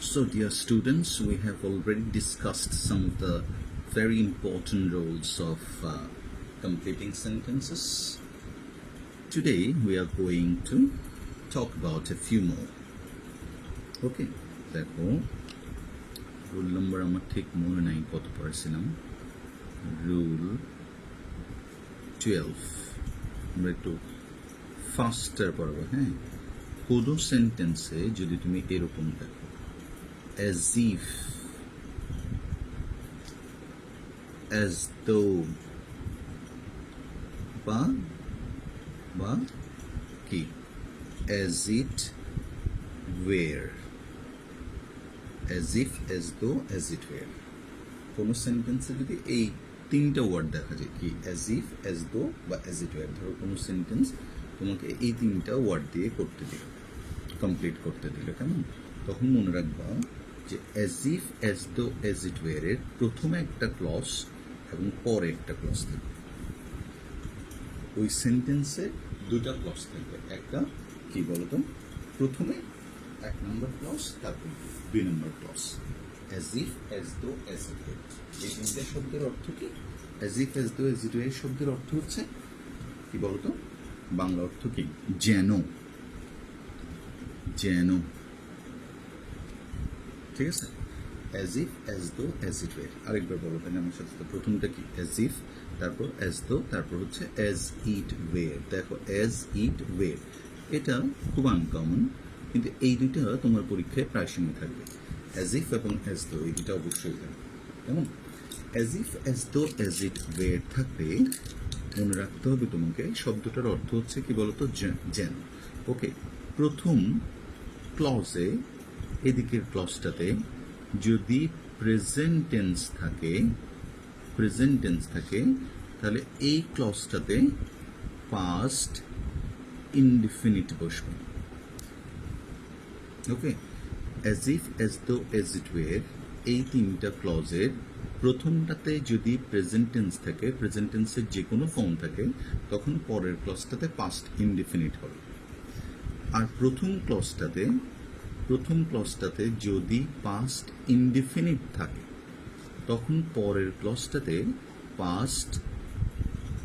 So, dear students, we have already discussed some of the very important roles of completing sentences. Today, we are going to talk about a few more. Okay, দেখো rule number আমার ঠিক মনে নাই কত পড়েছিলাম। Rule 12 আমরা একটু ফাস্টার পড়াবো। হ্যাঁ, কোনো সেন্টেন্সে যদি তুমি এরকম দেখো as if, as though, বা কি as it were, as if, as though, as it were। কোনো সেন্টেন্সে যদি এই তিনটা ওয়ার্ড দেখা যায় কি as if, as though বা as it were, ধরো কোনো সেন্টেন্স তোমাকে এই তিনটা ওয়ার্ড দিয়ে করতে দিল, কমপ্লিট করতে দিল, কেমন? তখন মনে রাখবা যে as if, as though, as it were এর প্রথমে একটা ক্লজ এবং পরে একটা ক্লজ থাকবে। ওই সেন্টেন্সে দুটা ক্লজ থাকবে, একটা কি বলতো, প্রথমে এক নম্বর ক্লজ, তারপর দুই নম্বর clause. as if, as though, as it were এই তিনটা শব্দের অর্থ কি? as if, as though, as it were শব্দের অর্থ হচ্ছে কি বলতো, বাংলা অর্থ কি? যেন, যেন, ঠিক আছে? as if, as though, as it were। আরেকবার বলো তাহলে আমার সাথে। প্রথমটা কি? as if, তারপর as though, তারপর হচ্ছে as it were। দেখো as it were এটা খুব আনকমন, কিন্তু এই দুইটা তোমার পরীক্ষায় প্রায় সময় থাকবে। as if এবং as though এই দুইটা অবশ্যই থাকবে, কেমন? as if, as though, as it were থাকবে মনে রাখতে হবে তোমাকে শব্দটার অর্থ হচ্ছে কি বলতো, যেন। ওকে, প্রথম ক্লজে এদিকের ক্লজটাতে যদি প্রেজেন্ট টেন্স থাকে তাহলে এই ক্লজটাতে পাস্ট ইনডিফিনিট বসবে। ওকে, as if, as though, as it were এই তিনটা ক্লজের প্রথমটাতে যদি প্রেজেন্ট টেন্স থাকে, প্রেজেন্ট টেন্সের যে কোনো ফর্ম থাকে, তখন পরের ক্লজটাতে পাস্ট ইনডিফিনিট হবে। আর প্রথম ক্লজটাতে যদি পাস্ট ইনডিফিনিট থাকে, তখন পরের ক্লজটাতে পাস্ট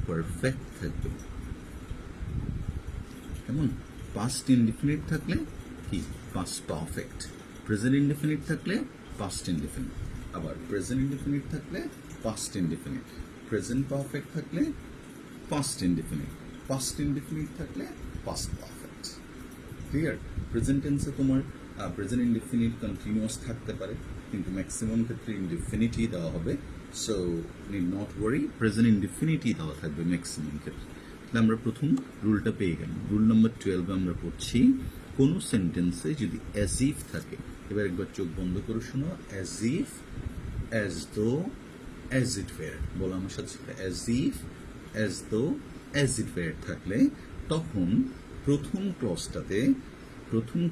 পারফেক্ট থাকবে, কেমন? পাস্ট ইনডিফিনিট থাকলে কি? Past perfect. প্রেজেন্ট ইনডিফিনিট থাকলে পাস্ট ইনডিফিনিট, আবার প্রেজেন্ট ইনডিফিনিট থাকলে পাস্ট ইনডিফিনিট, প্রেজেন্ট পারফেক্ট থাকলে পাস্ট ইনডিফিনিট, পাস্ট ইনডিফিনিট থাকলে পাস্ট পারফেক্ট। ক্লিয়ার? প্রেজেন্ট টেন্সে তোমার প্রেজেন্ট ইনডিফিনিট কন্টিনিউয়াস থাকতে পারে, কিন্তু ম্যাক্সিমাম ক্ষেত্রে ইনডিফিনিটই দেওয়া হবে। So need not worry, present ইনডিফিনিটই দেওয়া থাকবে ম্যাক্সিমাম ক্ষেত্রে। তাহলে আমরা প্রথম রুলটা পেয়ে গেলাম। রুল নাম্বার 12 আমরা পড়ছি, কোনো সেন্টেন্সে যদি as if থাকে, এবার একবার চোখ বন্ধ করে শোনো, as if, as though, as it were বলো আমার সাথে। as if, as though, as it were থাকলে তখন প্রথম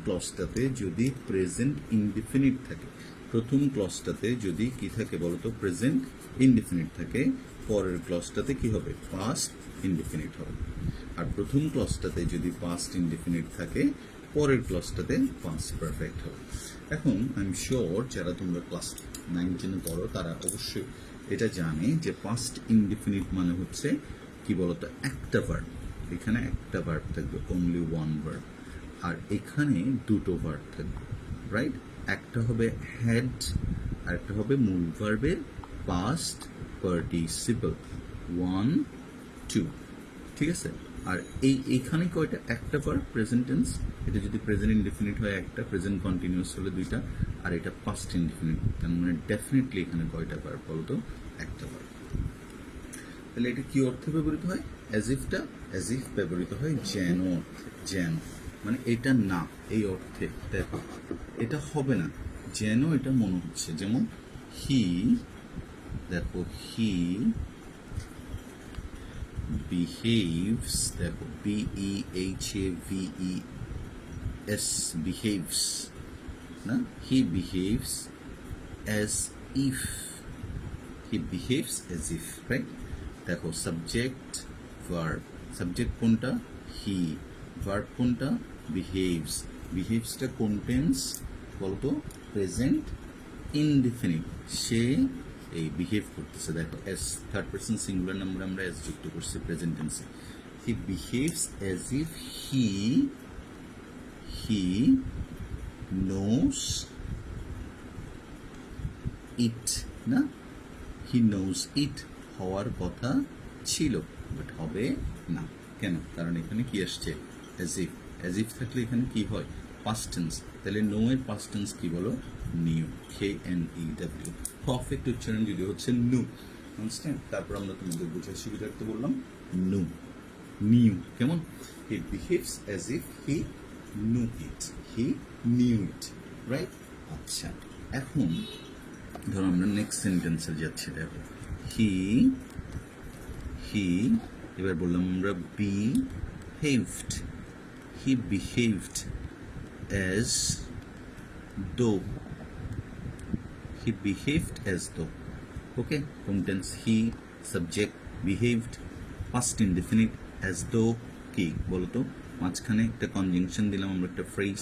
ক্লজটাতে যদি প্রেজেন্ট ইনডিফিনিট থাকে, প্রথম ক্লজটাতে যদি কি থাকে বলতো, প্রেজেন্ট ইনডিফিনিট থাকে, পরের ক্লজটাতে কি হবে? পাস্ট ইনডিফিনিট হবে। আর প্রথম ক্লজটাতে যদি পাস্ট ইনডিফিনিট থাকে, পরের ক্লজটাতে পাস্ট পারফেক্ট হবে। এখন আই এম শিওর যারা তোমরা ক্লাস 9-10 পড়ো তারা অবশ্যই এটা জানে যে পাস্ট ইনডিফিনিট মানে হচ্ছে কি বলতো, একটা ভার্ব। এখানে একটা ভার্ব থাকবে, অনলি ওয়ান ভার্ব, আর এখানে দুটো ভার্ব থাকবে, রাইট? একটা হবে হ্যাড আর একটা হবে মূল ভার্বের পাস্ট পার্টিসিপল, 1, 2, ঠিক আছে? আর এইখানে কয়টা? একটা ভার্ব প্রেজেন্ট টেন্স, এটা যদি প্রেজেন্ট ইনডিফিনিট হয় একটা, প্রেজেন্ট কন্টিনিউয়াস হলে দুইটা, আর এটা পাস্ট ইনডিফিনিট, তার মানে ডেফিনেটলি এখানে কয়টা ভার্ব বলতো? একটা ভার্ব। তাহলে এটা কি অর্থে ব্যবহৃত হয়? as if ব্যবহৃত হয় যেন অর্থে, যেন মানে এটা না, এই অর্থে। দেখো এটা হবে না, যেন এটা মনে হচ্ছে। যেমন হি, দেখো হি behaves, দেখো behaves, behaves না, he behaves as if, right? দেখো সাবজেক্ট ভার্ব, সাবজেক্ট কোনটা? হি, ভার্ব কোনটা? বিহেভস। বিহেভসটা কোন টেন্স বলতো? প্রেজেন্ট ইনডিফিনিট, সে এই বিহেভ করতেছে। দেখো S third person singular number আমরা এস যুক্ত করছি প্রেজেন্ট টেন্সে। He behaves as if he knows it, না হি নোস ইট হওয়ার কথা ছিল বাট হবে না। কেন? কারণ এখানে কি আসছে? অ্যাজ ইফ থাকলে এখানে কি হয়? Past tense. তাহলে নো এর পাস্ট টেন্স কি বলো? New, KNEW। পারফেক্ট উচ্চারণ যদি হচ্ছে নু, আন্ডারস্ট্যান্ড? তারপর আমরা তোমাদের বোঝার সুবিধার্থে বললাম নু, নিউ। কেমন? হি behaves as if he knew it, he knew it, right? আচ্ছা, এখন ধরো আমরা নেক্সট সেন্টেন্সে যাচ্ছি। দেখো হি এবার বললাম আমরা behaved, he behaved as though, he behaved as though, ওকে? কোন টেন্স? হি, subject, behaved, past indefinite, as though কি বলতো? মাঝখানে একটা কনজাংশন দিলাম আমরা, একটা ফ্রেজ,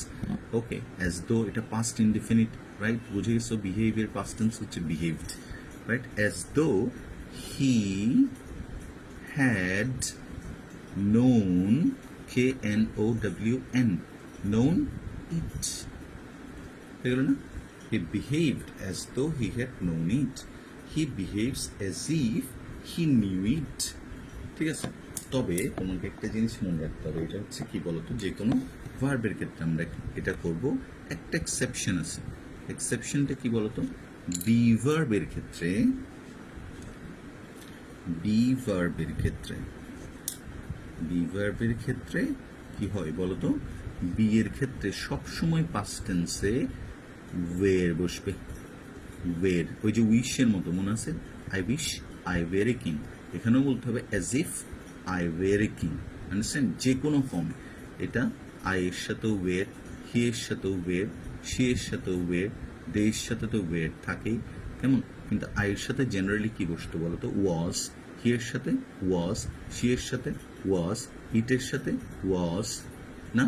ওকে? as though এটা past indefinite, রাইট? বুঝে গেছো? বিহেভিয়ার পাস্ট টেন্স হচ্ছে behaved, right? as though he had known, KNOWN, known it, হয়ে গেল না? he behaved as though he had known it, he behaves as if he knew it, ঠিক আছে? তবে তোমাকে একটা জিনিস মনে রাখতে হবে, এটা হচ্ছে কি বলতো, যে কোনো ভার্বের ক্ষেত্রে আমরা এটা করব, একটা এক্সেপশন আছে। এক্সেপশনটা কি বলতো? বি ভার্বের ক্ষেত্রে কি হয় বলতো? বি এর ক্ষেত্রে সবসময় পাস্ট টেন্সে ওয়ের বসবে। ওয়ের, ওই যে উইশের মতো, মনে আছে? I wish I were a king, এখানেও বলতে হবে as if I were a king, understand? যে কোনো ফর্মে এটা আই এর সাথেও ওয়ের, হি এর সাথেও ওয়ের, সি এর সাথেও ওয়ের, দে এর সাথে তো ওয়ের থাকেই, কেমন? কিন্তু আই এর সাথে জেনারেলি কি বসতো বলতো? ওয়াজ, হি এর সাথে ওয়াজ, সি এর সাথে ওয়াজ, ইটের সাথে ওয়াজ, না?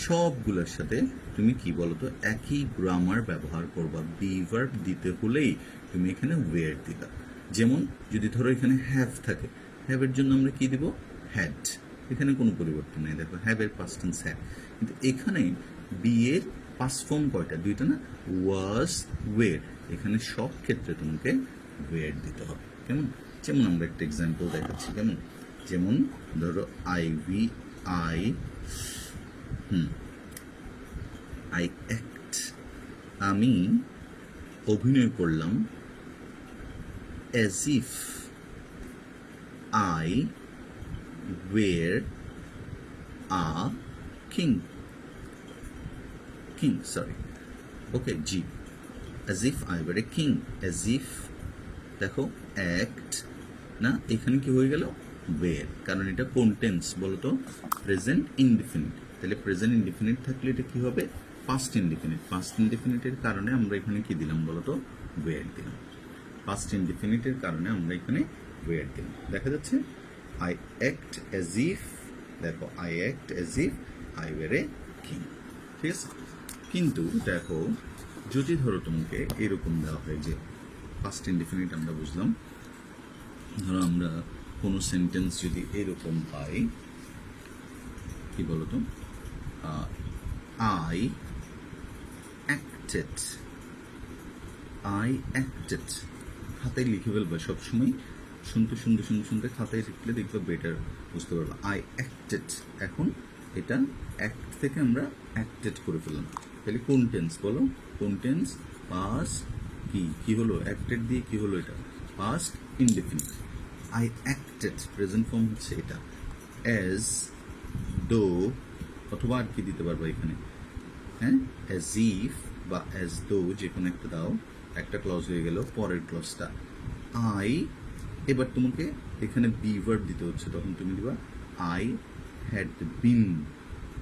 সবগুলোর সাথে তুমি কি বলতো? একই গ্রামার ব্যবহার করবা। বি ভার্ব দিতে হলেই তুমি এখানে ওয়ের দিবা। যেমন যদি ধরো এখানে হ্যাভ থাকে, হ্যাভের জন্য আমরা কি দিব? হ্যাড, এখানে কোনো পরিবর্তন নেই। দেখো হ্যাভের পাস্ট টেন্স হ্যাড, কিন্তু এখানে বি এর পাস্ট ফর্ম কয়টা? দুইটা না? ওয়াজ, ওয়ের। এখানে সব ক্ষেত্রে তোমাকে ওয়ের দিতে হবে, কেমন? যেমন আমরা একটা এক্সাম্পল দেখাচ্ছি, কেমন? যেমন ধরো আই অ্যাক্ট, আমি অভিনয় করলাম, as if I were a king, sorry, okay, G, as if I were a king, as if, দেখো অ্যাক্ট না, এখানে কি হয়ে গেল? ওয়ের, কারণ এটা কোন টেন্স বলতো? Present indefinite. তাহলে প্রেজেন্ট ইনডিফিনিট থাকলে এটা কি হবে? Past indefinite. পাস্ট ইনডিফিনিটের কারণে আমরা এখানে কি দিলাম বলতো? ওয়ের দিলাম। পাস্ট ইনডিফিনিটের কারণে আমরা এখানে ওয়ের দিলাম। দেখা যাচ্ছে আই অ্যাক্ট অ্যাজ ইফ, দেখো I act as if I were a king, ঠিক আছে? কিন্তু দেখো যদি ধরো তোমাকে এরকম দেওয়া হয় যে পাস্ট ইনডিফিনিট আমরা বুঝলাম, ধরো আমরা কোনো সেন্টেন্স যদি এরকম পাই, কি বলতো? আই অ্যাক্টেড, খাতায় লিখে ফেলবা সবসময়, শুনতে খাতায় লিখলে দেখবে বেটার বুঝতে পারবো। আই অ্যাক্টেড, এখন এটা অ্যাক্ট থেকে আমরা অ্যাক্টেড করে ফেললাম। তাহলে কোন টেন্স বলো? কোন টেন্স? পাস্ট। কি হলো? অ্যাক্টেড দিয়ে কি হলো? এটা past indefinite. I acted present form হচ্ছে এটা, অ্যাজ দো, অথবা আর কি দিতে পারবো এখানে? হ্যাঁ, অ্যাজ ইফ বা অ্যাজ দো, যে কোনো একটা দাও। একটা ক্লজ হয়ে গেল, পরের ক্লজটা আই। এবার তোমাকে এখানে বি ভার্ব দিতে হচ্ছে, তখন তুমি দিবা আই হ্যাড বিন।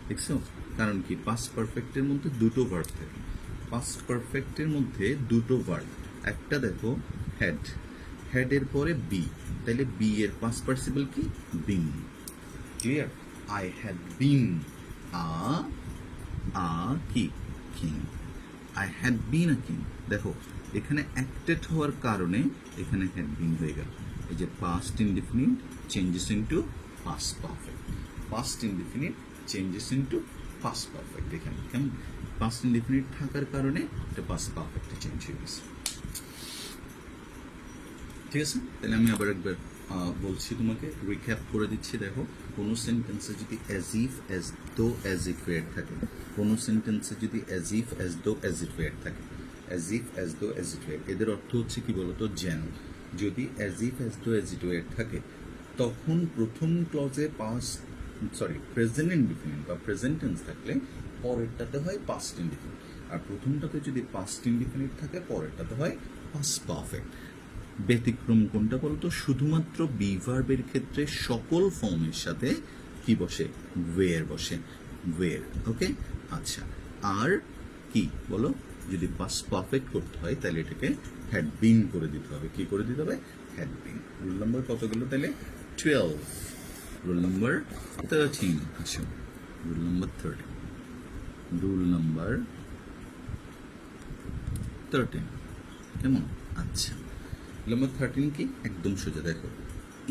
দেখছো? কারণ কি? পাস্ট পারফেক্টের মধ্যে দুটো ভার্ব থাকে। পাস্ট পারফেক্টের মধ্যে দুটো ভার্ব, একটা দেখো হ্যাড, হ্যাডের পরে বি, তাহলে বি এর পাস্ট পার্টিসিপল কি? বিন। ক্লিয়ার? আই হ্যাড বিন কি? King. I had been a king, দেখো এখানে অ্যাক্টেড হওয়ার কারণে এখানে হ্যাড বিন হয়ে গেল। এই যে past indefinite changes into past perfect, past indefinite changes into past perfect. এখানে কেমন পাস্ট ইনডিফিনিট থাকার কারণে এটা পাস্ট পারফেক্টে চেঞ্জ হয়ে গেছে। ঠিক আছে, তাহলে আমি আবার একবার বলছি, তোমাকে রিক্যাপ করে দিচ্ছি। দেখো কোনো সেন্টেন্সে যদি as if, as though, as if would থাকে, কোনো সেন্টেন্সে যদি as if, as though, as it would থাকে, as if, as though, as it would, এদের অর্থ হচ্ছে কি বলতো, যেন। যদি as if, as though, as it would থাকে তখন প্রথম ক্লজে প্রেজেন্ট ইনডিফিনিট বা প্রেজেন্ট টেন্স থাকলে পরেরটাতে হয় পাস্ট ইনডিফিনিট, আর প্রথমটাতে যদি পাস্ট ইনডিফিনিট থাকে পরেরটাতে হয় পাস্ট পারফেক্ট। ব্যতিক্রম কোনটা বলতো, শুধুমাত্র বি ভার্বের ক্ষেত্রে সকল ফর্মের সাথে কি বসে, ওয়ের বসে, ওয়ের। ওকে, আচ্ছা, আর কি বলো, যদি পাস্ট পারফেক্ট করতে হয় তাহলে এটাকে হ্যাড বিন করে দিতে হবে। কি করে দিতে হবে, হ্যাড বিন। রুল নাম্বার কত গেল তাহলে, 12। রুল নাম্বার 13, আচ্ছা রুল নাম্বার 13, রুল নাম্বার 13 কেমন, আচ্ছা। নাম্বার 13 কি, একদম সোজা, দেখো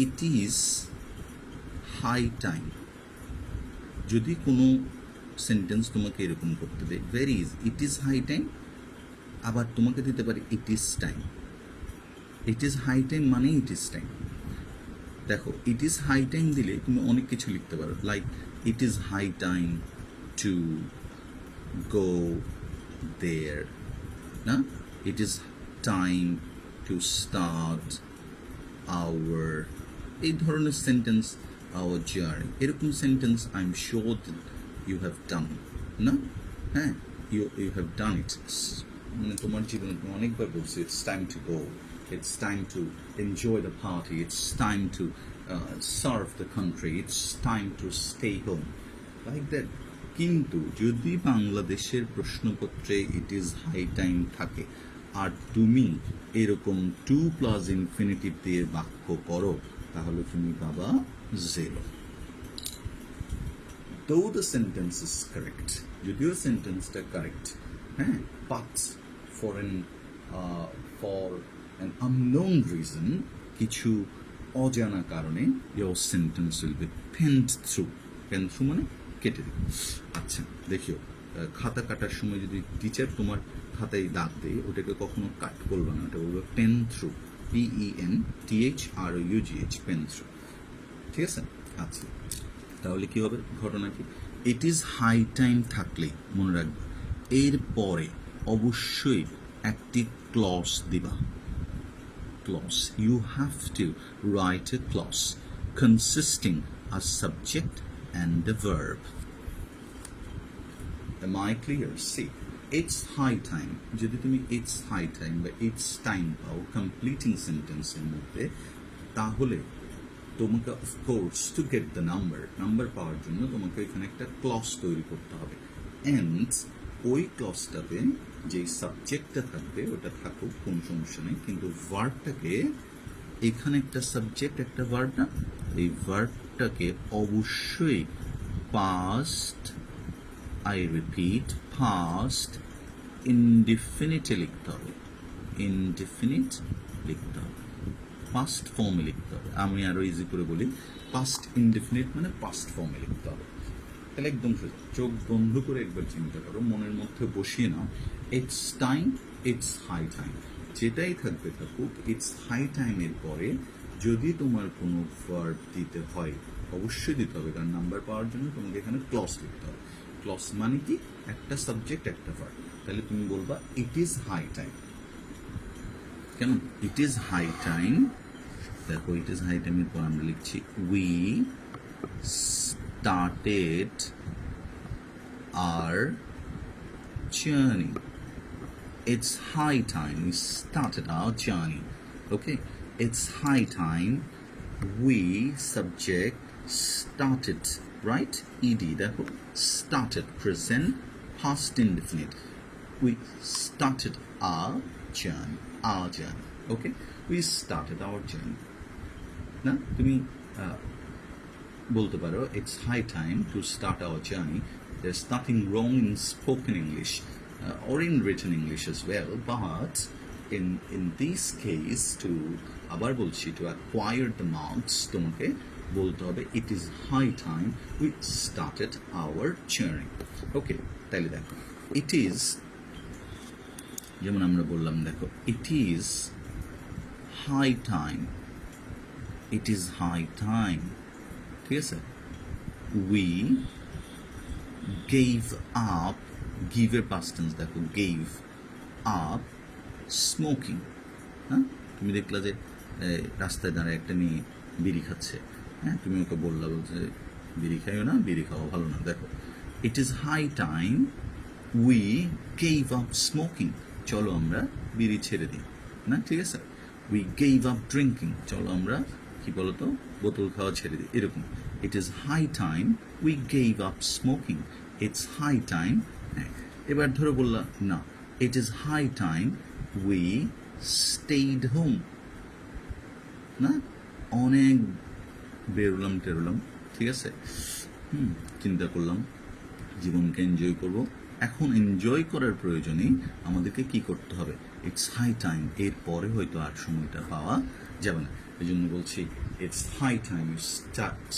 ইট ইজ হাই টাইম। যদি কোনো সেন্টেন্স তোমাকে এরকম করতে দেয়, very is, it is high time, আবার তোমাকে দিতে পারে it is time. It is high time মানে ইট ইজ টাইম। দেখো ইট ইজ হাই টাইম দিলে তুমি অনেক কিছু লিখতে পারো, like it is high time to go there, না, it is time to start our, এই ধরনের সেন্টেন্স, আওয়ার জার্নি, এরকম sentence I am sure you have done, না, হ্যাঁ, ইউ হ্যাভ ডান ইট, মানে তোমার জীবনে তুমি অনেকবার বলছো it's time to go, it's time to enjoy the party, it's time to serve the country, it's time to stay home, like that. কিন্তু যদি বাংলাদেশের প্রশ্নপত্রে ইট ইজ হাই টাইম থাকে আর তুমি এরকম টু প্লাস ইনফিনিটিভ দিয়ে বাক্য করো, তাহলে তুমি পাবা 0। Though the sentence is correct, যদিও সেন্টেন্সটা কারেক্ট, হ্যাঁ, but for an unknown reason, কিছু অজানা কারণে your sentence will be penned through, মানে কেটে দিবে। আচ্ছা দেখিও, খাতা কাটার সময় যদি টিচার তোমার খাতায় দাগ দেয়, ওটাকে কখনো কাট করবে না, ওটা বলবে pen through, PENTHROUGH, pen through. ঠিক আছে, আচ্ছা তাহলে কি হবে ঘটনা কি, ইট ইজ হাই টাইম থাকলেই মনে রাখবে এর পরে অবশ্যই একটি ক্লজ দিবা। Clause, you have to write a clause consisting a subject and a verb. Am I clear? See, it's high time, যদি তুমি it's high time বা it's time পাও কমপ্লিটিং সেন্টেন্সের মধ্যে, তাহলে তোমাকে of course to get the number পাওয়ার জন্য তোমাকে এখানে একটা ক্লজ তৈরি করতে হবে, অ্যান্ড ওই ক্লজটাতে যে সাবজেক্টটা থাকবে ওটা থাকুক, কোনো সমস্যা নেই, কিন্তু ভার্বটাকে, এখানে একটা সাবজেক্ট একটা ভার্ব না, এই ভার্বটাকে অবশ্যই past, I repeat, past indefinite লিখতে হবে, ইনডিফিনিট লিখতে হবে, পাস্ট ফর্মে লিখতে হবে। আমি আরো ইজি করে বলি, পাস্ট ইনডিফিনিট মানে পাস্ট ফর্মে লিখতে হবে। তাহলে একদম সোজা, চোখ বন্ধ করে একবার চিন্তা করো, মনের মধ্যে বসিয়ে নাও, it's time, it's high time, যেটাই থাকবে থাকুক, ইটস হাই টাইমের পরে যদি তোমার কোনো ভার্ব দিতে হয় অবশ্যই দিতে হবে, কারণ নাম্বার পাওয়ার জন্য তোমাকে এখানে ক্লজ লিখতে হবে। ক্লজ মানে কি, একটা সাবজেক্ট একটা ভার্ব, তাহলে তুমি বলবা ইট ইজ হাই টাইম। কেমন, ইট ইজ হাই টাইম, দেখো ইট ইজ হাই টাইমের পর আমরা লিখছি we started our journey. It's high time we started our journey. Okay, it's high time we subject started, right? Ed, দেখো started, present past indefinite, we started our journey. Okay, we started our journey. না তুমি বলতে পারো it's high time to start our journey. There's nothing wrong in spoken English. or in written English as well, but in this case to আবার বলছি to acquire the marks তোমাকে বলতে হবে it is high time we started our journey. ওকে, তাহলে দেখো it is, যেমন আমরা বললাম দেখো it is high time, it is high time, ঠিক আছে? we gave up, give এর past tense দেখো, gave up smoking. হ্যাঁ, তুমি দেখলা যে রাস্তায় দাঁড়ায় একটা মেয়ে বিড়ি খাচ্ছে, হ্যাঁ, তুমি ওকে বললা বলছে বিড়ি খাইও না, বিড়ি খাওয়া ভালো না। দেখো it is high time we gave up smoking, চলো আমরা বিড়ি ছেড়ে দিই, না ঠিক আছে? উই গেভ আপ ড্রিঙ্কিং, চলো আমরা কি বলতো বোতল খাওয়া ছেড়ে দিই, এরকম। It is high time we gave up smoking, it's high time. হ্যাঁ, এবার ধরো বললা না, it is high time we stayed home, না অনেক বেরোলাম টেরোলাম, ঠিক আছে, চিন্তা করলাম জীবনকে এনজয় করব। এখন এনজয় করার প্রয়োজনে আমাদেরকে কি করতে হবে? ইটস হাই টাইম, এর পরে হয়তো আর সময়টা পাওয়া যাবে না, এই জন্য বলছি it's high time you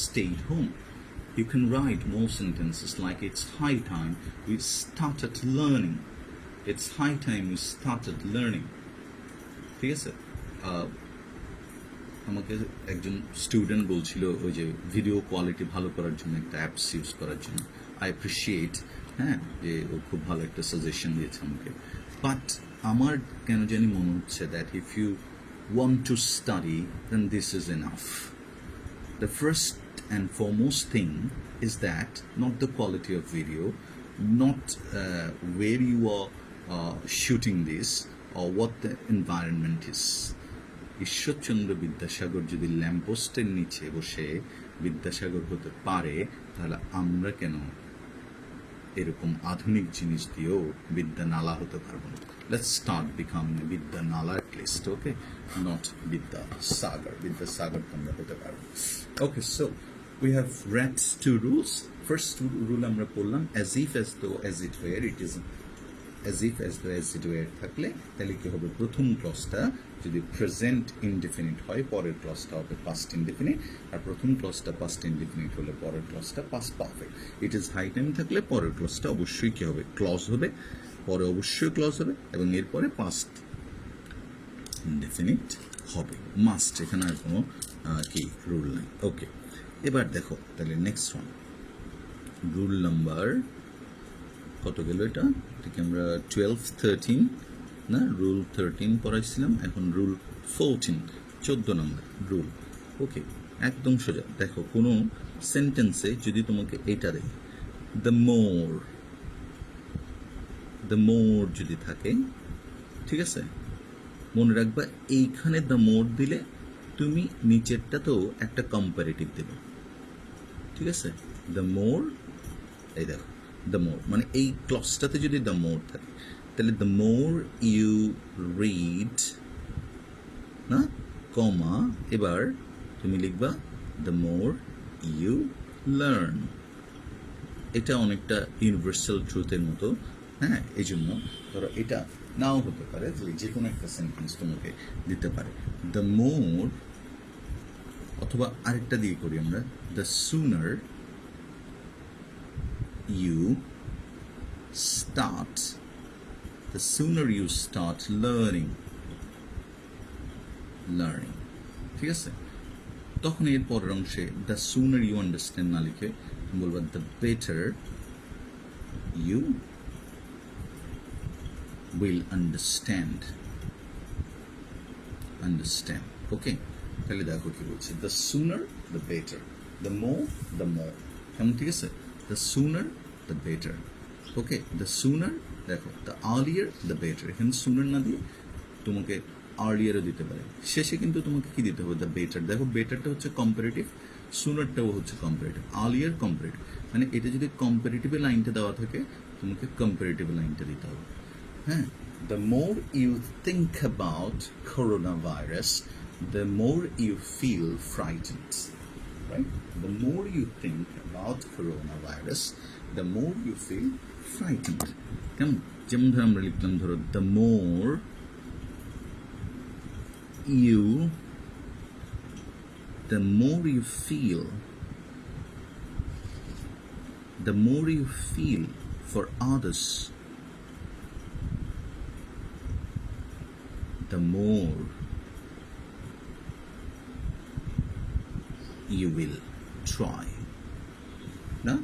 stayed home. You can write more sentences like it's high time we started learning. It's high time we started learning. ঠিক আছে? আমাকে একজন স্টুডেন্ট বলছিল ওই যে ভিডিও কোয়ালিটি ভালো করার জন্য একটা অ্যাপস ইউজ করার জন্য। আই অ্যাপ্রিসিয়েট, হ্যাঁ, যে ও খুব ভালো একটা সাজেশন দিয়েছে আমাকে। বাট আমার কেন জানি মনে হচ্ছে that if you want to study then this is enough. The first and foremost thing is that not the quality of video, not where you are shooting this or what the environment is. Ishwarchandra Vidyasagar যদি ল্যাম্পপোস্টের নিচে বসে বিদ্যাসাগর হতে পারে, তাহলে আমরা কেন এরকম আধুনিক জিনিস দিয়েও বিদ্যা নালা হতে পারবো না? Let's start becoming বিদ্যা নালা at least, okay? Not Vidyasagar. Vidyasagar তোমরা হতে পারবো। Okay, so we have read two rules. First rule আমরা পড়লাম as if as though as it were, it is as if as though as it were থাকলে তাহলে কি হবে? প্রথম ক্লজটা যদি প্রেজেন্ট ইনডিফিনিট হয়, পরের ক্লজটা হবে পাস্ট ইনডিফিনিট, আর প্রথম ক্লজটা পাস্ট ইনডিফিনিট হলে পরের ক্লজটা past perfect. It is high time থাকলে পরের ক্লজটা অবশ্যই কি হবে? ক্লজ হবে, পরে অবশ্যই ক্লজ হবে, এবং এরপরে পাস্ট ইনডিফিনিট হবে, মাস্ট। এখানে আর কোনো কি রুল নাই। ওকে, এবার দেখো তাহলে নেক্সট ওয়ান, রুল নাম্বার কত গেল? এটাকে আমরা 12-13 না, রুল 13 পড়াইছিলাম, এখন রুল 14, 14 নম্বর রুল। ওকে, একদম সোজা। দেখো কোনো সেন্টেন্সে যদি তোমাকে এটা দেয় দ্য মোর যদি থাকে, ঠিক আছে, মনে রাখবা এইখানে দ্য মোর দিলে তুমি নিচেরটাতেও একটা কম্পারেটিভ দেবে, ঠিক আছে? দ্য মোর, এই দেখো দ্য মোর মানে এই ক্লজটাতে যদি দ্য মোর থাকে তাহলে দ্য মোর ইউ রিড, না, কমা, এবার তুমি লিখবা দ্য মোর ইউ লার্ন। এটা অনেকটা ইউনিভার্সাল ট্রুথের মতো, হ্যাঁ, এই জন্য ধরো এটা নাও হতে পারে, যে কোনো একটা সেন্টেন্স তোমাকে দিতে পারে দ্য মোর, অথবা আরেকটা দিয়ে করি আমরা the sooner you start learning, ঠিক আছে? তখন এর পরের অংশে দ্য সুনার ইউ আন্ডারস্ট্যান্ড না লিখে বলবা the better you will understand. Okay, তাহলে দেখো কি বলছে, the sooner the better, the more কেমন, ঠিক আছে? The sooner the better. Okay, the sooner, দেখো the earlier the better। এখানে sooner না দিয়ে তোমাকে earlier-ও দিতে পারে, শেষে কিন্তু তোমাকে কি দিতে হবে? the better। দেখো বেটারটা হচ্ছে কম্পারেটিভ, সুনারটাও হচ্ছে কম্পারেটিভ, earlier কম্পারেটিভ, মানে এটা যদি কম্পারেটিভ লাইনটা দেওয়া থাকে তোমাকে কম্পারেটিভ লাইনটা দিতে হবে, হ্যাঁ? The more you think about coronavirus, the more you feel frightened. Right? The more you think about coronavirus, the more you feel frightened. কেমন? যেমন ধরো আমরা লিখলাম, ধরো the more you feel, the more you feel for others, the more you will try. না,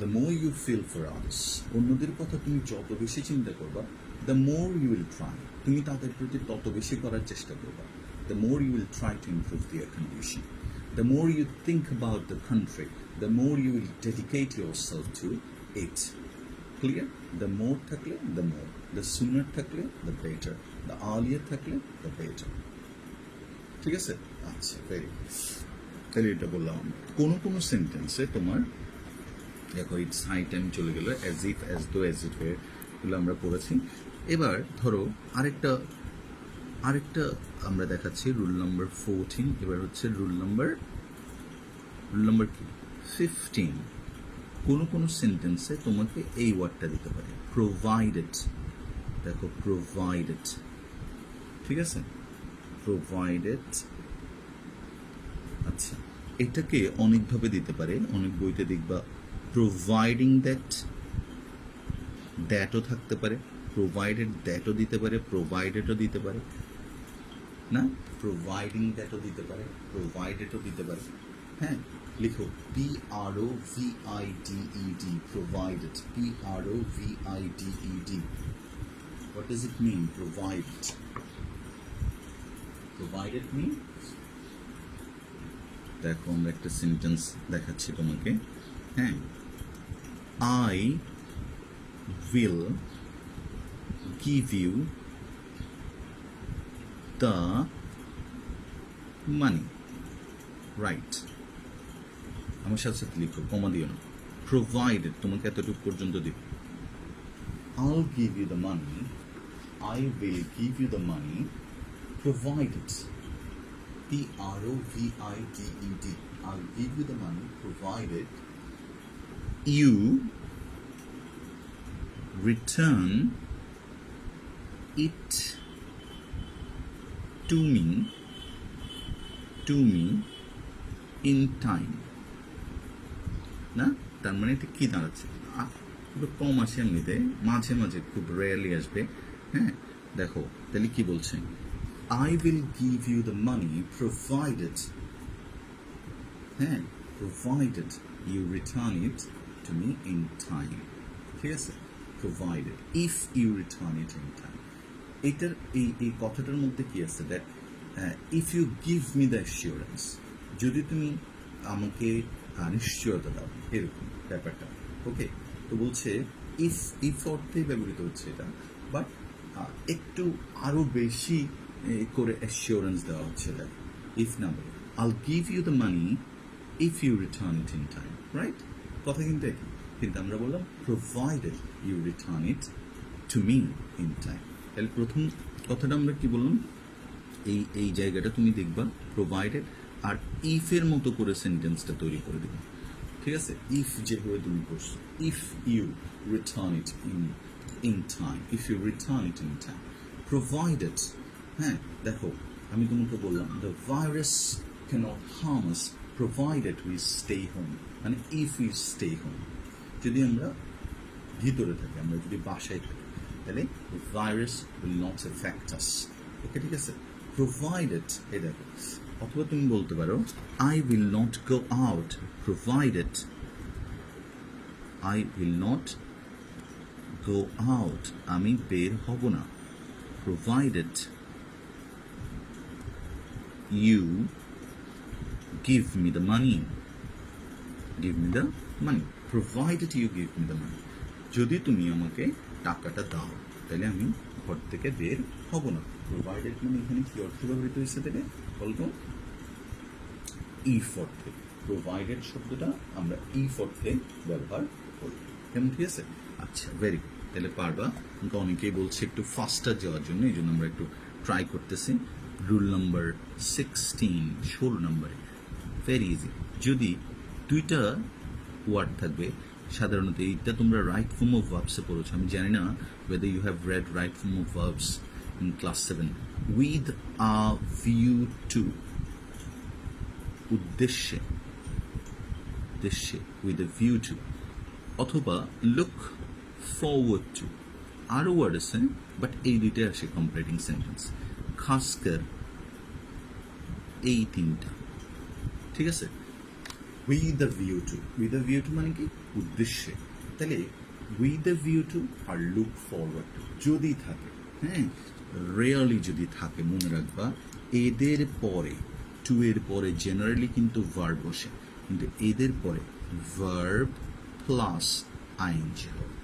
the more you feel for others, অন্যদের কথা তুমি যত বেশি চিন্তা করবা, the more you will try, তুমি তাদের প্রতি তত বেশি করার চেষ্টা করবা, the more you will try to improve their condition, the more you think about the country, the more you will dedicate yourself to it. Clear? The more থাকলে the more, the sooner থাকলে the better, the earlier থাকলে the better. ঠিক আছে? আচ্ছা, very good. তাহলে এটা বললাম। কোনো সেন্টেন্সে তোমার দেখো ইটস হাই টাইম চলে গেল, as if, as though, as it way, এগুলো আমরা পড়েছি। এবার ধরো আরেকটা আমরা দেখাচ্ছি, রুল নাম্বার 14। এবার হচ্ছে রুল নাম্বার কি 15। কোনো সেন্টেন্সে তোমাকে এই ওয়ার্ডটা দিতে পারে, প্রোভাইডেড। দেখো প্রোভাইডেড, ঠিক আছে, প্রোভাইডেড। আচ্ছা, এটাকে অনেকভাবে দিতে পারে, অনেক বইতে দেখবা প্রোভাইডিং দ্যাটও থাকতে পারে, প্রোভাইডেড দ্যাটও দিতে পারে, প্রোভাইডেডও দিতে পারে, না, প্রোভাইডিং দ্যাটও দিতে পারে, প্রোভাইডেডও দিতে পারে। হ্যাঁ, লিখো PROVIDED, provided, PROVIDED. What does it mean, provided? Provided means, দেখো আমরা একটা সেন্টেন্স দেখাচ্ছি তোমাকে। হ্যাঁ, I will give you the money, right? আমার সাথে সাথে লিখো, কমা দিও না। প্রোভাইডেড তোমাকে এতটুকু পর্যন্ত দিব। I'll give you the money, I will give you the money, provided, PROVIDED, I'll give you the money provided you return it to me in time. না, তার মানে এটা কি দাঁড়াচ্ছে? একটু কম আসে এমনিতে, মাঝে মাঝে খুব রেয়ারলি আসবে। হ্যাঁ, দেখো তাহলে কি বলছেন, I will give you the money provided, হ্যাঁ, provided you return it to me in time. ঠিক আছে, provided, if you return it in time. এটার এই কথাটার মধ্যে কি আছে, that if you give me the assurance, যদি তুমি আমাকে নিশ্চয়তা দাও, এরকম ব্যাপারটা। ওকে, তো বলছে ইফ অর্থে ব্যবহৃত হচ্ছে এটা, বাট একটু আরো বেশি করে অ্যাসিওরেন্স দেওয়া হচ্ছে। দেখো, ইফ না বলে I'll give you the money if you return it in time, right? কথা কিন্তু একই, কিন্তু আমরা বললাম provided you return it to me in time. তাহলে প্রথম কথাটা আমরা কি বললাম, এই জায়গাটা তুমি দেখবা প্রোভাইডেড, আর ইফ এর মতো করে সেন্টেন্সটা তৈরি করে দিবে। ঠিক আছে, ইফ যেভাবে তুমি করছো, if you return it in time, if you return it in time, provided. হ্যাঁ, দেখো আমি তোমাকে বললাম the virus cannot harm us provided we stay home, মানে ইফ উই স্টে হোম, যদি আমরা ভিতরে থাকি, আমরা যদি বাসায় থাকি, তাহলে virus will not effect us. Okay, ঠিক আছে, প্রোভাইডেড। এই দেখো, অথবা তুমি বলতে পারো I will not go out provided, I will not go out, আমি বের হব না, provided you give me the money, give me the money, provided you give me the money, যদি তুমি আমাকে টাকাটা দাও তাহলে আমি ঘর থেকে বের হব না। প্রোভাইডেড মানে এখানে কি অর্থ ব্যবহৃত হয়েছে থেকে বলতো, ইফ অর্থে। প্রোভাইডেড শব্দটা আমরা ইফ অর্থে ব্যবহার করি, কেমন? ঠিক আছে, আচ্ছা, ভেরি গুড। তাহলে পারবা, কিন্তু অনেকেই বলছে একটু ফাস্টার যাওয়ার জন্য, এই জন্য আমরা একটু ট্রাই করতেছি। রুল নাম্বার 16 নম্বরে, ভেরি ইজি। যদি দুইটা ওয়ার্ড থাকবে, সাধারণত এইটা তোমরা রাইট ফর্ম অফ ভার্বসে পড়েছো, আমি জানি না whether you have read right form of verbs in class 7. With a view to, উদ্দেশ্যে, উদ্দেশ্যে, with a view to, অথবা look forward to, আরো ওয়ার্ড আছে বাট এই দুইটাই আসে কমপ্লিটিং সেন্টেন্স, খাসকর এই তিনটা, ঠিক আছে। With the view to, with the view to মানে কি উদ্দেশ্যে, তাহলে উইথ দ্য ভিউ টু আর লুক ফরওয়ার্ড টু যদি থাকে, হ্যাঁ রিয়েলি যদি থাকে, মনে রাখবা এদের পরে, টু এর পরে জেনারেলি কিন্তু ভার্ব বসে, কিন্তু এদের পরে ভার্ব প্লাস আইএনজি হবে,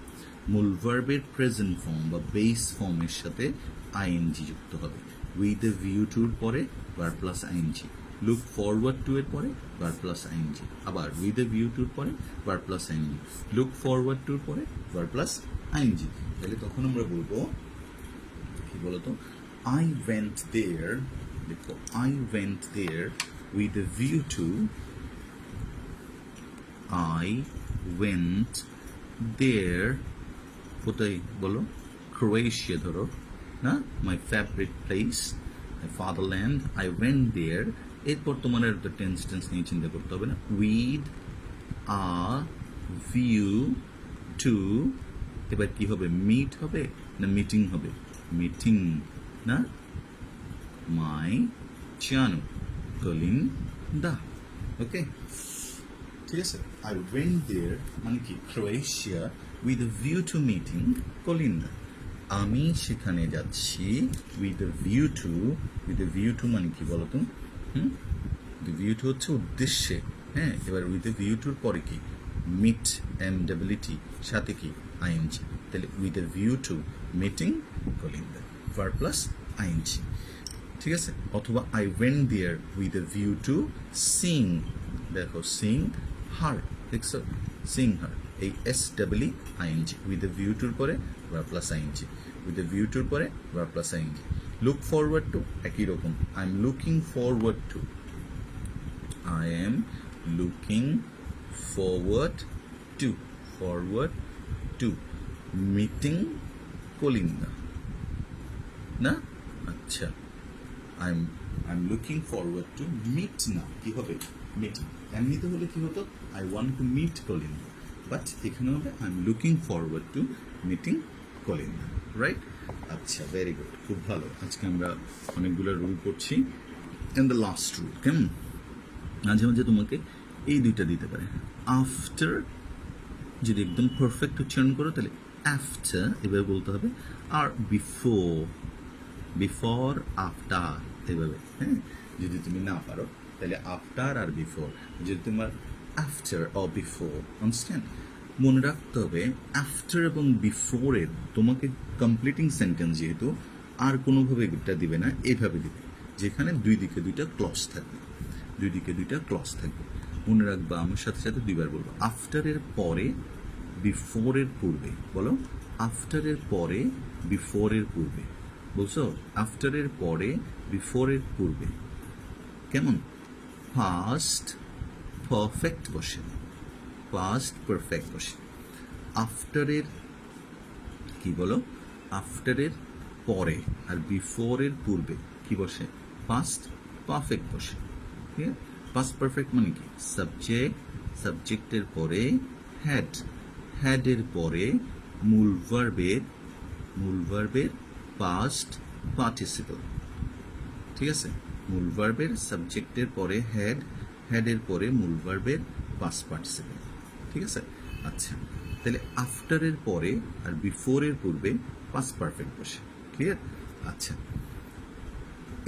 মূল ভার্বের প্রেজেন্ট ফর্ম বা বেস ফর্মের সাথে আইএনজি যুক্ত হবে। উইথ দ্য ভিউ টুর পরে verb plus ING, look forward to এর পরে ভার্ব প্লাস আইএনজি, আবার উইথ দ্য ভিউ টুর পরে verb plus ING, look forward টুর পরে ভার্ব প্লাস আইএনজি। তাহলে তখন আমরা বলবো কি বলতো, আই ওয়েন্ট দেয়ার, দেখো I went there with the view to, I went there, কোথায় বলো, ক্রোয়েশিয়া ধরো না, my favourite place, my fatherland, I went there, এরপর তোমার একটা টেন্স নিয়ে চিন্তা করতে হবে না, উইথ আ ভিউ টু, এবার কি হবে, মিট হবে না মিটিং হবে, মিটিং না, মাই জানু কলিন্দা, ওকে ঠিক আছে। আই ওয়েন্ট দেয়ার মানে কি Croatia with a view to meeting Kolinda, আমি সেখানে যাচ্ছি with a view to, with a view to মানে কি বলতো, ভিউ টু হচ্ছে উদ্দেশ্যে, হ্যাঁ এবার উইথ আ ভিউ টুর পরে কি মিট, এমডাব্লিউটি সাথে কি আইএনজি, তাহলে with a view to meeting Kolinda, verb plus ING, ঠিক আছে। অথবা I went there with a view to seeing, দেখো সিং হার, দেখছো সিং হার, এই S double E ING, with a view টুর পরে verb plus ING, with a view টুর পরে verb plus ING. Look forward to একই রকম, I am looking forward to, I am looking forward to meeting Kolinda, না আচ্ছা, I'm looking forward to meet, না কি হবে মিটিং, এমনিতে হলে কি হতো I want to meet Kolinda, but এখানে হবে I'm looking forward to meeting Kolinda, right. আচ্ছা ভেরি গুড, খুব ভালো, আজকে আমরা অনেকগুলো রুল করছি, এন্ড দ্য লাস্ট রুল, কেমন মাঝে মাঝে তোমাকে এই দুইটা দিতে পারে, আফটার যদি একদম পারফেক্ট উচ্চারণ করো তাহলে আফটার এভাবে বলতে হবে, আর বিফোর, বিফোর আফটার এভাবে, হ্যাঁ যদি তুমি না পারো তাহলে আফটার আর বিফোর, যদি তোমার আফটার অর বিফোর, আন্ডারস্ট্যান্ড, মনে রাখতে হবে আফটার এবং বিফোরের তোমাকে কমপ্লিটিং সেন্টেন্স যেহেতু আর কোনোভাবে এটা দিবে না, এভাবে দিবে যেখানে দুই দিকে দুইটা ক্লজ থাকবে, দুই দিকে দুইটা ক্লজ থাকবে, মনে রাখবা, আমার সাথে সাথে দুইবার বলবো, আফটারের পরে বিফোরের পূর্বে, বলো আফটারের পরে বিফোরের পূর্বে, বলছো আফটারের পরে বিফোরের পূর্বে, কেমন, পাস্ট পারফেক্ট বসে, পাস্ট পারফেক্ট বসে, আফটারের কি বলো, আফটারের পরে আর বিফোরের পূর্বে কি বসে, পাস্ট পারফেক্ট বসে, ঠিক আছে। পাস্ট পারফেক্ট মানে কি সাবজেক্ট, সাবজেক্টের পরে হ্যাড, হ্যাডের পরে মূল ভার্বের, মূল ভার্বের পাস্ট পার্টিসিপল, ঠিক আছে, মূল ভার্বের সাবজেক্টের পরে হ্যাড, হ্যাডের পরে মূল ভার্বের পাস্ট পার্টিসিপল, ঠিক আছে। আচ্ছা তাহলে আফটারের পরে আর বিফোরের পূর্বে পাস্ট পারফেক্ট বসে, ক্লিয়ার। আচ্ছা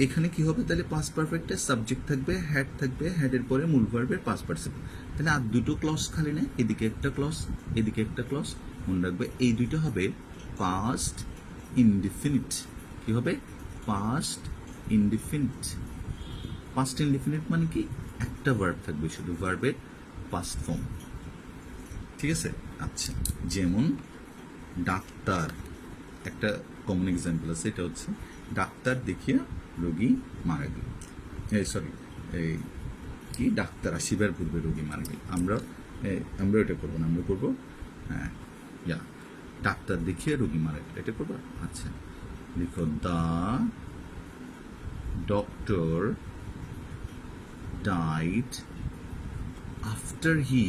এখানে কি হবে তাহলে পাস্ট পারফেক্টের সাবজেক্ট থাকবে, হ্যাড থাকবে, হ্যাডের পরে মূল ভার্বের পাস্ট পার্টিসিপল, তাহলে আর দুটো ক্লজ খালি নেই, এদিকে একটা ক্লজ এদিকে একটা ক্লজ, মনে রাখবে এই দুইটা হবে পাস্ট ইনডিফিনিট, কি হবে পাস্ট ইনডিফিনিট, পাস্ট ইনডিফিনিট মানে কি একটা ভার্ব থাকবে শুধু, ভার্বের পাস্ট ফর্ম, ঠিক আছে। আচ্ছা যেমন ডাক্তার, একটা কমন এক্সাম্পল আছে, এটা হচ্ছে ডাক্তার দেখিয়া রোগী মারা গেল, সরি এই কি ডাক্তার আসিবার পূর্বে রোগী মারা গেল, আমরা এটা করবো না, আমরা করবো হ্যাঁ, ইয়া, ডাক্তার দেখিয়ে রোগী মারা গেল, এটা করবা? আচ্ছা, লিখো the doctor died after he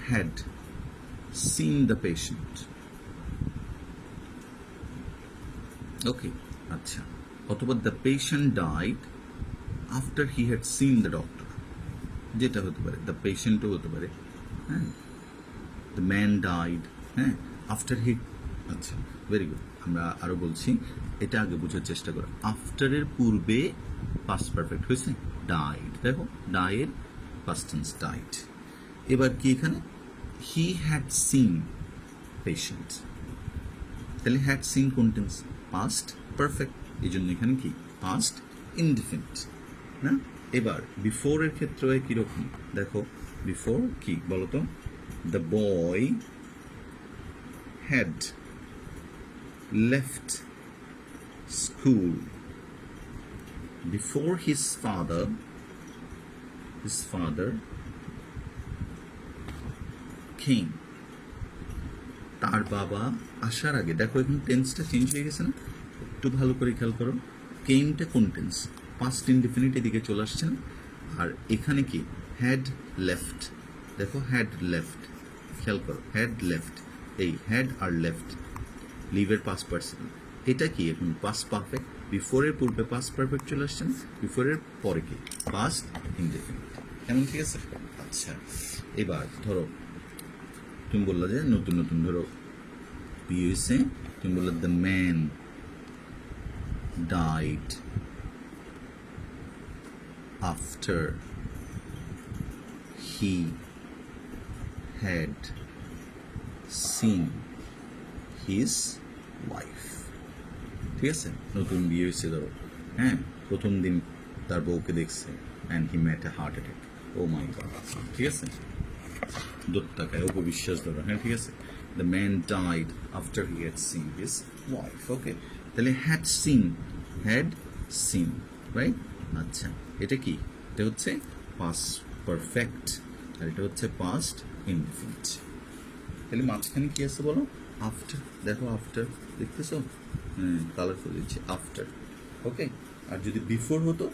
had seen the patient. Okay, আচ্ছা, অথবা the patient died after he had seen the doctor, যেটা হতে পারে, দ্য পেশেন্টও হতে পারে, হ্যাঁ, দ্য ম্যান ডাইড, হ্যাঁ, আফটার হি। আচ্ছা, ভেরি গুড। আমরা আরো বলছি, এটা আগে বোঝার চেষ্টা করো। আফটারের পূর্বে পাস্ট পারফেক্ট হয়েছে ডাইড, দেখো ডাইয়ের পাস্ট টেন্স ডাইড। এবার কি এখানে হি হ্যাড সিন পেশেন্ট, তাহলে হ্যাড সিন কোন টেন্স? পাস্ট পারফেক্ট, এই জন্য এখানে কি পাস্ট ইনডিফিনিট না। এবার বিফোর এর ক্ষেত্রে কিরকম দেখো, বিফোর কি বলতো, the boy had left school before his father came, তার বাবা আসার আগে। দেখো এখন টেন্সটা চেঞ্জ হয়ে গেছে না, একটু ভালো করে খেয়াল করো। কেমটা কোন টেন্স? পাস্ট ইনডিফিনিট, এদিকে চলে আসছে না। আর এখানে কি হ্যাড লেফট, দেখো হ্যাড লেফট, খেয়াল করো হ্যাড লেফট, এই হ্যাড আর লেফট লিভের পাস্ট পার্সন, এটা কি এখন পাস্ট পারফেক্ট। বিফোরের পূর্বে পাস্ট পারফেক্ট চলে আসছে না, বিফোরের পরে কি পাস্ট ইনডিফিনিট, কেমন? ঠিক আছে। আচ্ছা, এবার ধরো তুমি বললা যে নতুন নতুন ধরো বিয়েছে, তুমি বললে the man died after he had seen his wife. ঠিক আছে, নতুন বিয়ে হয়েছে ধরো, হ্যাঁ, প্রথম দিন তার বউকে দেখছে, and he met a heart attack, oh my God. ঠিক আছে, দত্তাকায় অপবিশ্বাস ধরো, হ্যাঁ, ঠিক আছে। The man died after he had seen his wife. Okay, তাহলে হ্যাড সিন, রাইট? আচ্ছা, এটা কি? এটা হচ্ছে পাস্ট পারফেক্ট, আর এটা হচ্ছে পাস্ট ইনডিফিনিট। তাহলে মাঝখানে কি আছে বলো? আফটার। দেখো আফটার দেখতেছো, কালারফুল দিচ্ছে আফটার। ওকে, আর যদি বিফোর হতো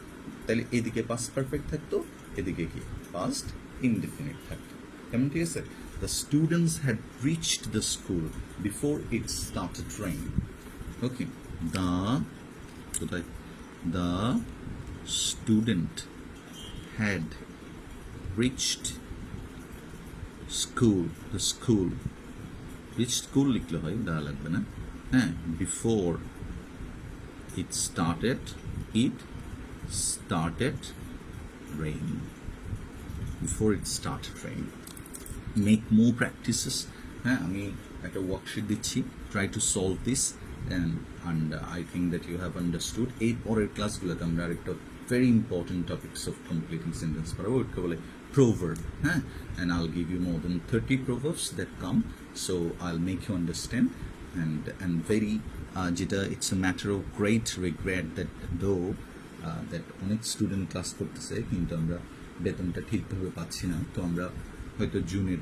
তাহলে এদিকে পাস্ট পারফেক্ট থাকতো, এদিকে কি পাস্ট ইনডিফিনিট থাকতো, কেমন? ঠিক আছে। The students had reached the school before it started rain. Okay, the student had reached school, the school, reach school লিখলে হয়, দা লাগবে না, হ্যাঁ, before it started rain, before it started rain. Make more practices, হ্যাঁ, আমি একটা worksheet দিচ্ছি, try to solve this, and I think that you have understood. এই পরের ক্লাসগুলোতে আমরা আরেকটা very important topics of completing sentence পড়াবো, ওটা বলে proverb, হ্যাঁ, and I'll give you more than 30 proverbs that come, so I'll make you understand, and very যেটা it's a matter of great regret that though that অনেক student class করতেছে কিন্তু আমরা বেতনটা ঠিকভাবে পাচ্ছি না, তো আমরা হয়তো জুনের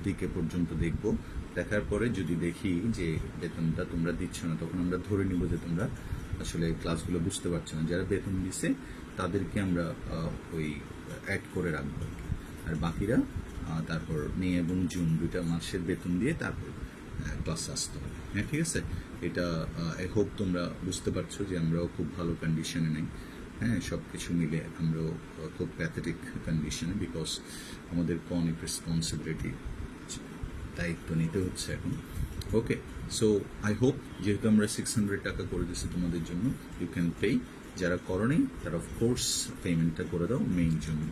দিকে পর্যন্ত দেখব, দেখার পরে যদি দেখি যে বেতনটা তোমরা দিচ্ছ না, তখন আমরা ধরে নিব যে তোমরা আসলে ক্লাসগুলো বুঝতে পারছো না। যারা বেতন দিছে তাদেরকে আমরা ওই অ্যাড করে রাখবো, আর বাকিরা তারপর মে এবং জুন 2 মাসের বেতন দিয়ে তারপর ক্লাস আসতে হবে। হ্যাঁ, ঠিক আছে। এটা আই হোপ তোমরা বুঝতে পারছো যে আমরাও খুব ভালো কন্ডিশনে নেই, হ্যাঁ, সব কিছু মিলে আমরাও খুব প্যাথেটিক কন্ডিশনে, বিকজ আমাদেরকে অনেক রেসপন্সিবিলিটি, দায়িত্ব নিতে হচ্ছে এখন। ওকে, সো আই হোপ যেহেতু আমরা 600 টাকা করে দিচ্ছি তোমাদের জন্য, ইউ ক্যান পে। যারা করনি তারা অফকোর্স পেমেন্টটা করে দাও, মেইন জন্য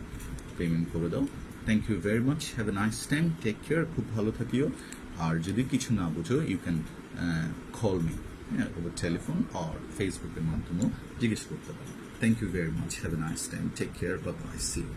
পেমেন্ট করে দাও। Thank you very much, have a nice time, take care, খুব ভালো থাকিও। আর যদি কিছু না বুঝো you can call me over telephone আর ফেসবুকের মাধ্যমেও জিজ্ঞেস করতে পারো। Thank you very much, have a nice time, take care, bye bye, see you.